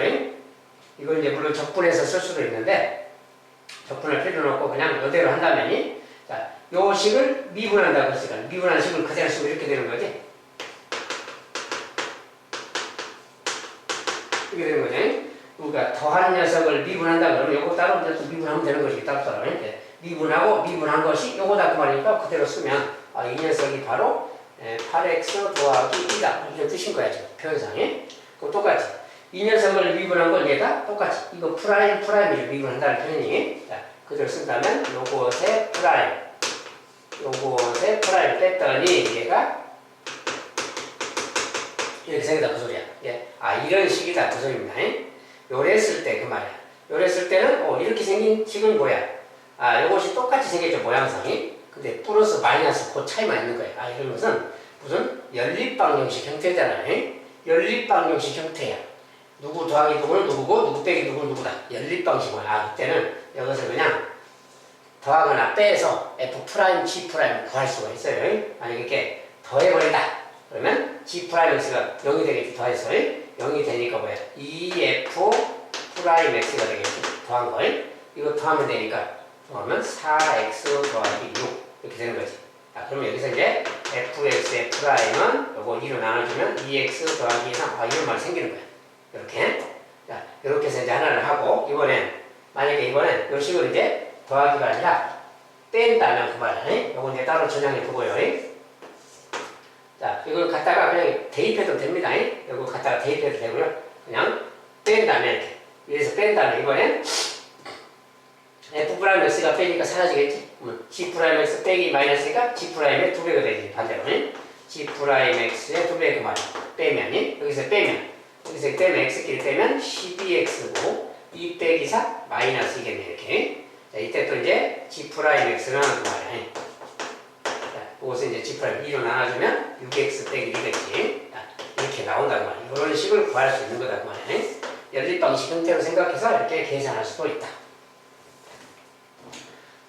Speaker 1: 이걸 이제 물론 적분해서 쓸 수도 있는데 적분할 필요는 없고 그냥 이대로 한다면 자, 요 식을 미분한다고 했으니까 미분한 식을 그대로 쓰면 이렇게 되는 거지. 이렇게 되는 거지. 그러니까 더한 녀석을 미분한다 그러면 요거 따로 미분하면 되는 것이 따로 이렇게 미분하고 미분한 것이 요거다 그 말이니까 그대로 쓰면 이 녀석이 바로 8x 더하기 2다 이런 뜻인 거야 지금 표현상에. 그럼 똑같이 이 녀석을 미분한 건 얘가 똑같이 이거 프라임을 미분한다는 표현이. 자, 그대로 쓴다면 요것의 프라임 뺐더니 얘가 이렇게 생겼다 그 소리야. 예. 이런 식이다 그 소리입니다. 요랬을 때 그 말이야. 요랬을 때는 이렇게 생긴 식은 뭐야? 요것이 똑같이 생겼죠 모양상이. 근데 플러스 마이너스 그 차이만 있는 거야. 이런 것은 무슨 연립방정식 형태잖아요. 연립방정식 형태야. 누구 더하기 누구는 누구고 누구 빼기 누구는 누구다. 연립 방식이야. 그때는 여기서 그냥 더하거나 빼서 F 프라임, G 프라임 구할 수가 있어요. 만약에 이렇게 더해버린다. 그러면 G 프라임 X가 0이 되겠지. 더해서 0이 되니까 뭐야? 2F 프라임 X가 되겠지. 더한 거. 이거 더하면 되니까 더하면 4X 더하기 6 이렇게 되는 거지. 자, 그러면 여기서 이제 FX의 프라임은 요거 2로 나눠주면 2X 더하기 3 이런 말이 생기는 거야. 이렇게. 자, 이렇게 해서 이제 하나를 하고 만약에 이번엔 요 식으로 이제 더하기가 아니라 뺀다면 그 말이야. 요거 이제 따로 저장해 두고요. 자, 이걸 갖다가 그냥 대입해도 됩니다. 이거 갖다가 대입해도 되고요. 그냥 뺀다면 이렇게. 위에서 뺀다면 이번엔 F 프라임 X가 빼니까 사라지겠지? G 프라임 X 빼기 마이너스니까 G 프라임의 2배가 되지. 반대로. G 프라임 X의 2배 그 말이야. 빼면, 여기서 빼면 X끼리 빼면 12X고 2 빼기 4 마이너스이겠네. 이렇게. 자, 이때 또 이제 G 프라임 X는 그 말이야. 자, 이것은 이제 G 프라임 2로 나눠주면 6X 빼기 2겠지. 이렇게 나온다고 말이야. 이런 식을 구할 수 있는 거다. 그 말이야. 연립 방식 형태로 생각해서 이렇게 계산할 수도 있다.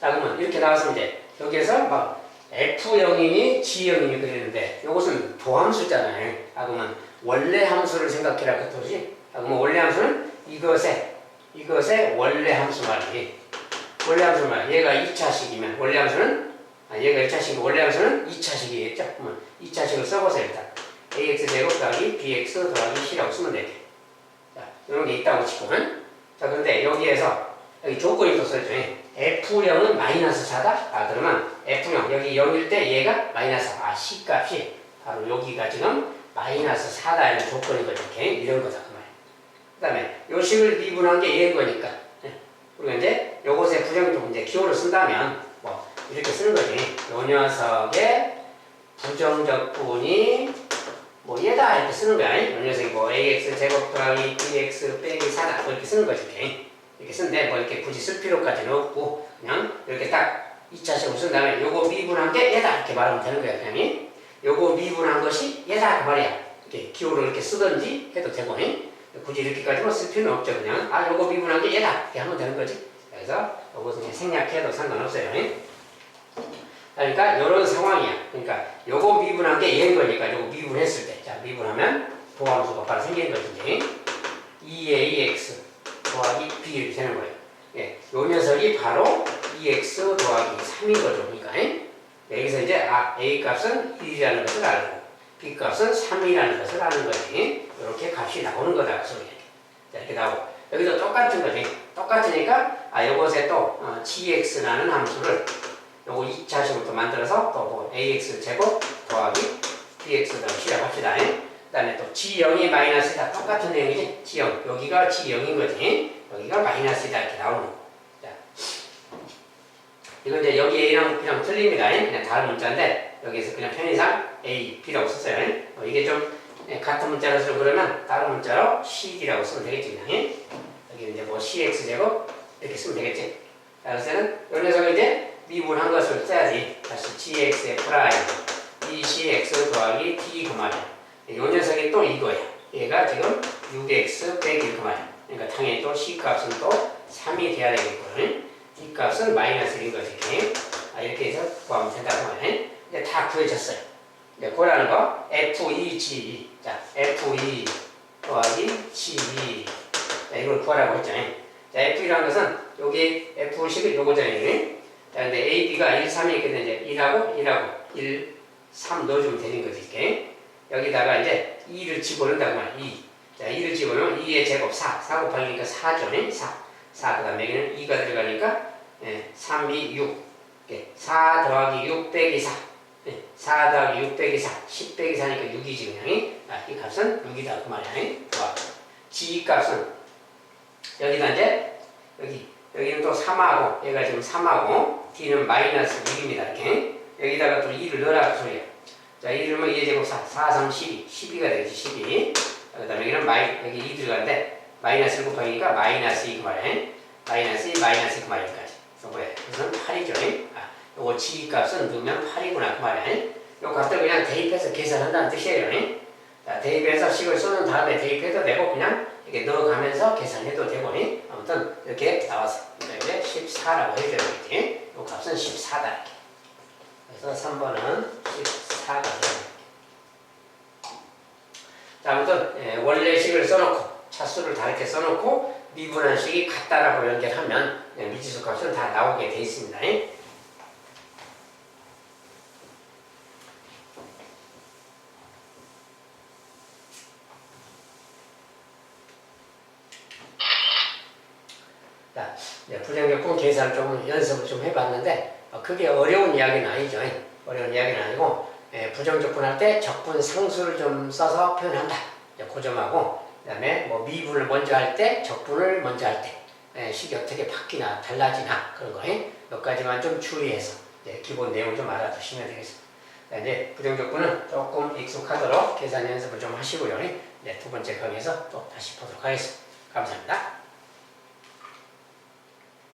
Speaker 1: 자, 그러면 이렇게 나왔으면 이제 여기에서 막 F0이니 G0이니 그랬는데 이것은 도함수잖아요. 그러면 원래 함수를 생각해라 그 뜻이지. 그러면 원래 함수는 이것의 원래 함수 말이지. 원래 함수 말. 얘가 2차식이면 원래 함수는 얘가 1차식이고 원래 함수는 2차식이겠죠. 그러면 2차식을 써보세요. 일단 AX제곱 더하기 BX 더하기 C라고 쓰면 되게. 자, 이런 게 있다고 치고는. 자, 근데 여기에서 여기 조건이 또 써있죠. F0은 마이너스 4다? 그러면 F0, 여기 0일 때 얘가 마이너스 4. C 값이 바로 여기가 지금 마이너스 4다는 조건이거든요. 이런 거다. 그 말이에요. 그 다음에 요 식을 미분한 게 얘인 거니까. 우리가 이제 요것의 부정을 좀 이제 기호를 쓴다면 뭐 이렇게 쓰는 거지. 요 녀석의 부정적분이 뭐 얘다 이렇게 쓰는 거야. 요 녀석이 뭐 AX 제곱 더하기 BX 빼기 4다. 뭐 이렇게 쓰는 거지. 이렇게 쓰는데 뭐 이렇게 굳이 쓸 필요까지는 없고 그냥 이렇게 딱 2차식으로 쓴 다음에 요거 미분한 게 얘다 이렇게 말하면 되는 거야. 그냥 요거 미분한 것이 얘다 그 말이야. 이렇게 기호를 이렇게 쓰든지 해도 되고 굳이 이렇게까지만 쓸 필요는 없죠. 그냥 요거 미분한 게 얘다 이렇게 하면 되는 거지. 그래서 요것은 생략해도 상관없어요. 그러니까 이런 상황이야. 그러니까 요거 미분한 게 얘인 거니까 요거 미분했을 때 자 미분하면 도함수가 바로 생기는 거지. 2AX 더하기 B 이렇게 되는 거예요. 예, 요 녀석이 바로 2x 더하기 3인 거죠. 그러니까 여기서 이제 A 값은 1이라는 것을 알고 B 값은 3이라는 것을 아는 거지. 이렇게 값이 나오는 거다. 그 소리야. 자, 이렇게 나오고 여기도 똑같은 거지. 똑같으니까 요것에 또 gx라는 함수를 요거 2차식으로 만들어서 또 뭐 ax 제곱 더하기 bx 더하기 c라고 합시다. 그 다음에 또 G0이 마이너스이다. 똑같은 내용이지. G0. 여기가 G0인 거지. 여기가 마이너스이다. 이렇게 나오는 거. 자. 이건 이제 여기 A랑 B랑 틀립니다. 그냥 다른 문자인데, 여기에서 그냥 편의상 A, B라고 썼어요. 이게 좀 같은 문자로 쓰고 그러면 다른 문자로 CD라고 쓰면 되겠지. 그냥. 여기 이제 뭐 CX제곱 이렇게 쓰면 되겠지. 자, 그래서는 이 녀석을 이제 미분한 것을 써야지. 다시 GX의 프라임, BCX 더하기 T 그 말이야. 이 녀석이 또 이거야. 얘가 지금 6x 빼기 그 말이야. 그러니까 당연히 또 C값은 또 3이 돼야 되겠거든. D값은 마이너스 1인 거지. 이렇게 해서 구하면 된다고 말이야. 이제 다 구해졌어요. 이제 구하라는 거 F2G. 자, F2 더하기 G2. 자, 이걸 구하라고 했잖아요. 자, F2라는 것은 여기 F10이 요거잖아요. 자, 근데 A, B가 1, 3이 있기 때문에 이제 1하고 1, 3 넣어주면 되는 거지. 이렇게. 여기다가 이제 2를 집어넣는다고 말이야. 2. 자, 2를 집어넣으면 2의 제곱 4. 4 곱하기니까 4죠. 4. 그 다음에 여기는 2가 들어가니까 3, 2, 6. 4 더하기 6 빼기 4. 4 더하기 6 빼기 4. 10 빼기 4니까 6이지 그냥. 이 값은 6이다. 그 말이야. 좋아. G 값은 여기다 이제 여기는 또 3하고 얘가 지금 3하고 D는 마이너스 6입니다. 이렇게. 여기다가 또 2를 넣으라 그 소리야. 자, 2를 넣으면 2의 제곱 4, 4, 3, 12. 12가 되겠지, 12. 그 다음에 여기는 여기 2 들어가는데, 마이너스 1 곱하기니까 마이너스 2 그 말이야. 마이너스 2, 마이너스 2 그 말이까지. 그래서 뭐야? 그것은 8이죠. 요거 G 값은 넣으면 8이구나 그 말이야. 요 값들 그냥 대입해서 계산한다는 뜻이에요. 자, 대입해서 식을 쏘는 다음에 대입해도 되고 그냥 이렇게 넣어가면서 계산해도 되고 아무튼 이렇게 나와서 이제 14라고 해줘야 되겠지. 이 값은 14다 이렇게. 그래서 3번은 14가 되는. 자, 아무튼 원래 식을 써놓고 차수를 다 이렇게 써놓고 미분한 식이 같다라고 연결하면 미지수 값은 다 나오게 돼 있습니다. 자, 부정적분 계산을 좀 연습을 좀 해봤는데 그게 어려운 이야기는 아니죠. 어려운 이야기는 아니고 부정적분 할 때 적분 상수를 좀 써서 표현한다. 그 점하고 그 다음에 뭐 미분을 먼저 할 때 적분을 먼저 할 때 식이 어떻게 바뀌나 달라지나 그런 거 몇 가지만 좀 주의해서 기본 내용 좀 알아두시면 되겠습니다. 이제 부정적분은 조금 익숙하도록 계산 연습을 좀 하시고요. 두 번째 강의에서 또 다시 보도록 하겠습니다. 감사합니다.